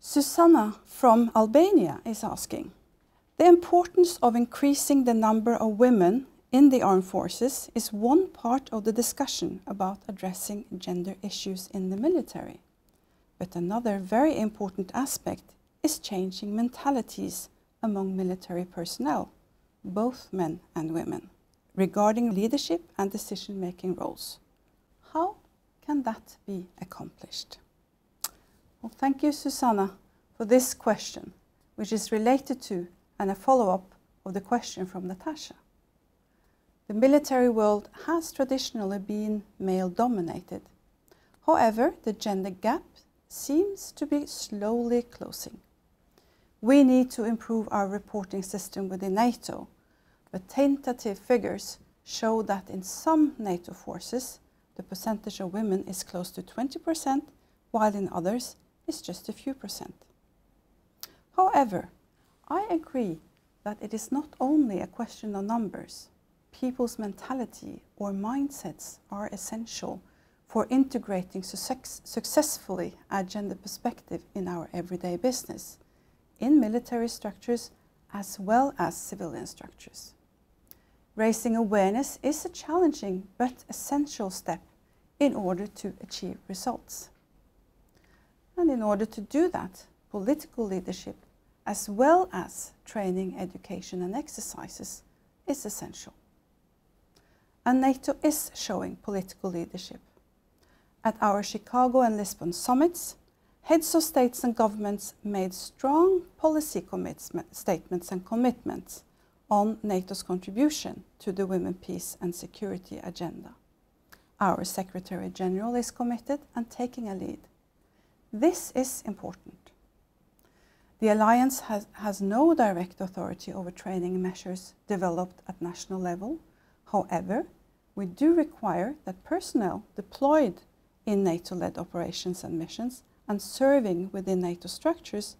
Suzana from Albania is asking, the importance of increasing the number of women in the armed forces is one part of the discussion about addressing gender issues in the military. But another very important aspect is changing mentalities among military personnel, both men and women, regarding leadership and decision-making roles. How can that be accomplished? Well, thank you, Suzana, for this question, which is related to and a follow-up of the question from Natasha. The military world has traditionally been male-dominated. However, the gender gap seems to be slowly closing. We need to improve our reporting system within NATO, but tentative figures show that in some NATO forces, the percentage of women is close to 20%, while in others, it's just a few percent. However, I agree that it is not only a question of numbers. People's mentality or mindsets are essential for integrating successfully a gender perspective in our everyday business, in military structures as well as civilian structures. Raising awareness is a challenging but essential step in order to achieve results. And in order to do that, political leadership as well as training, education and exercises is essential. And NATO is showing political leadership. At our Chicago and Lisbon summits, heads of states and governments made strong policy statements and commitments on NATO's contribution to the Women, Peace and Security agenda. Our Secretary General is committed and taking a lead. This is important. The Alliance has no direct authority over training measures developed at national level. However, we do require that personnel deployed in NATO-led operations and missions and serving within NATO structures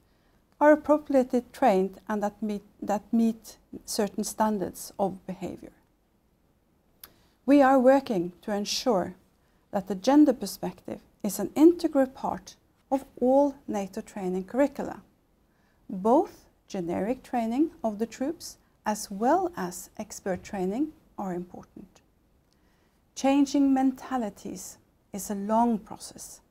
are appropriately trained and that meet certain standards of behavior. We are working to ensure that the gender perspective is an integral part of all NATO training curricula. Both generic training of the troops as well as expert training are important. Changing mentalities is a long process,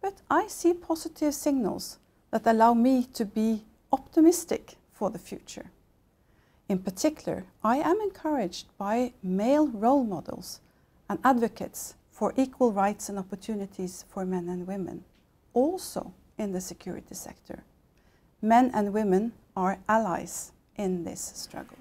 but I see positive signals that allow me to be optimistic for the future. In particular, I am encouraged by male role models and advocates for equal rights and opportunities for men and women, also in the security sector. Men and women are allies in this struggle.